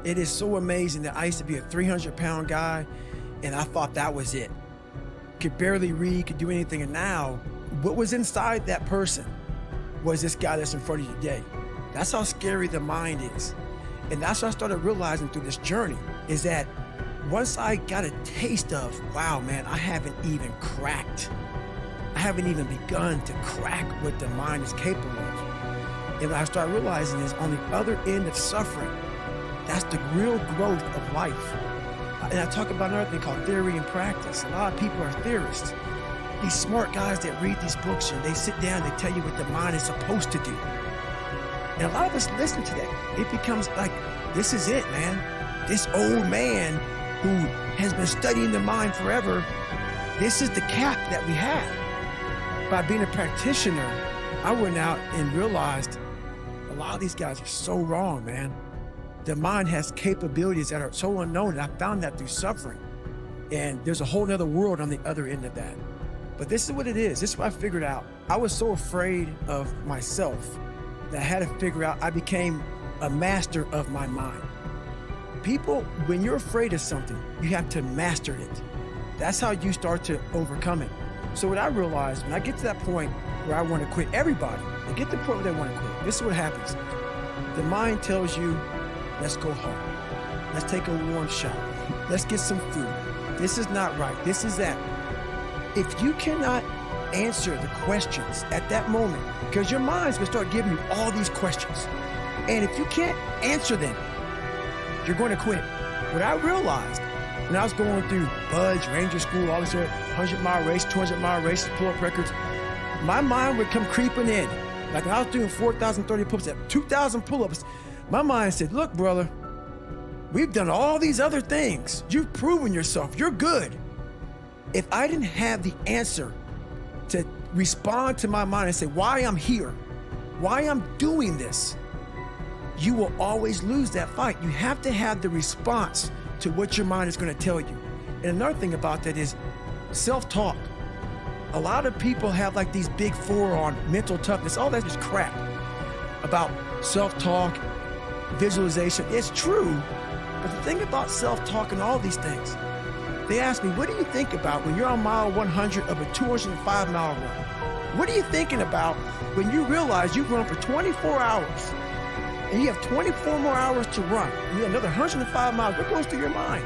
It is so amazing that I used to be a 300-pound guy, and I thought that was it. Could barely read, could do anything. And now, what was inside that person was this guy that's in front of you today. That's how scary the mind is. And that's what I started realizing through this journey, is that once I got a taste of, wow, man, I haven't even begun to crack what the mind is capable of. And what I started realizing is on the other end of suffering, that's the real growth of life. And I talk about another thing called theory and practice. A lot of people are theorists. These smart guys that read these books and they sit down and they tell you what the mind is supposed to do. And a lot of us listen to that. It becomes like, this is it, man. This old man who has been studying the mind forever, this is the cap that we have. By being a practitioner, I went out and realized a lot of these guys are so wrong, man. The mind has capabilities that are so unknown, and I found that through suffering. And there's a whole nother world on the other end of that. But this is what it is. This is what I figured out. I was so afraid of myself that I had to figure out I became a master of my mind. People, when you're afraid of something, you have to master it. That's how you start to overcome it. So what I realized, when I get to that point where I want to quit, everybody, they get to the point where they want to quit. This is what happens. The mind tells you, let's go home. Let's take a warm shower. Let's get some food. This is not right. This is that. If you cannot answer the questions at that moment, because your mind's gonna start giving you all these questions, and if you can't answer them, you're going to quit. What I realized when I was going through Budge, Ranger School, all this 100-mile race, 200-mile races, pull-up records, my mind would come creeping in. Like when I was doing 4,030 pull-ups at 2,000 pull-ups, my mind said, look, brother, we've done all these other things. You've proven yourself. You're good. If I didn't have the answer to respond to my mind and say why I'm here, why I'm doing this, you will always lose that fight. You have to have the response to what your mind is going to tell you. And another thing about that is self-talk. A lot of people have like these big four on mental toughness. All that's just crap about self-talk, visualization. It's true, but the thing about self-talk and all these things, they ask me, what do you think about when you're on mile 100 of a 205-mile run? What are you thinking about when you realize you've run for 24 hours and you have 24 more hours to run, and you have another 105 miles? What goes through your mind?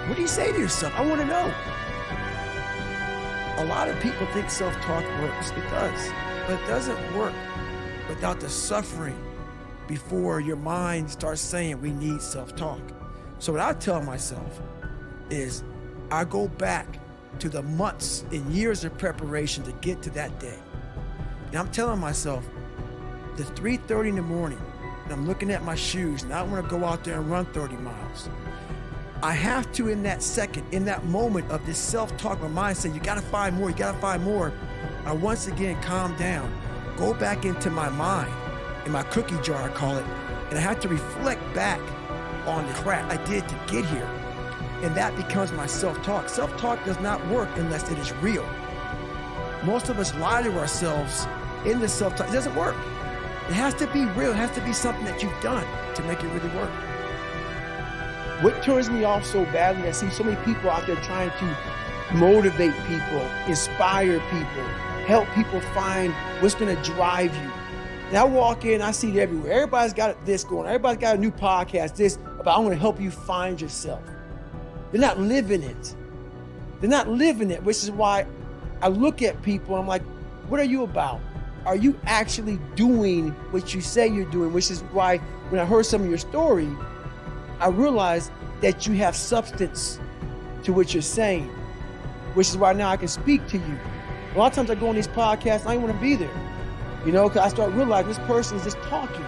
What do you say to yourself? I want to know. A lot of people think self-talk works. It does, but it doesn't work without the suffering before your mind starts saying we need self-talk. So what I tell myself is I go back to the months and years of preparation to get to that day. And I'm telling myself, the 3:30 in the morning, and I'm looking at my shoes, and I want to go out there and run 30 miles. I have to, in that second, in that moment of this self-talk, my mind saying, you gotta find more, you gotta find more. I once again calm down, go back into my mind, in my cookie jar, I call it, and I have to reflect back on the crap I did to get here. And that becomes my self-talk. Self-talk does not work unless it is real. Most of us lie to ourselves in the self-talk. It doesn't work. It has to be real. It has to be something that you've done to make it really work. What turns me off so badly, I see so many people out there trying to motivate people, inspire people, help people find what's going to drive you. And I walk in, I see it everywhere. Everybody's got this going. Everybody's got a new podcast, this about I want to help you find yourself. They're not living it. They're not living it, which is why I look at people and I'm like, what are you about? Are you actually doing what you say you're doing? Which is why when I heard some of your story, I realized that you have substance to what you're saying, which is why now I can speak to you. A lot of times I go on these podcasts, I don't want to be there, because I start realizing this person is just talking.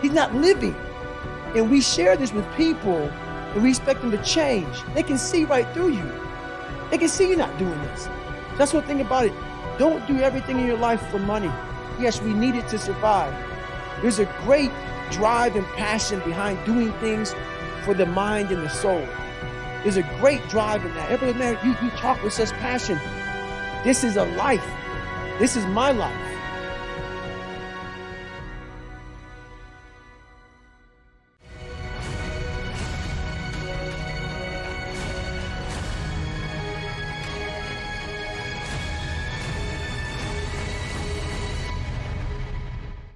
He's not living. And we share this with people and we expect them to change. They can see right through you. They can see you're not doing this. That's one thing about it. Don't do everything in your life for money. Yes, we need it to survive. There's a great drive and passion behind doing things for the mind and the soul. There's a great drive in that. Everybody, man, you talk with such passion. This is a life. This is my life.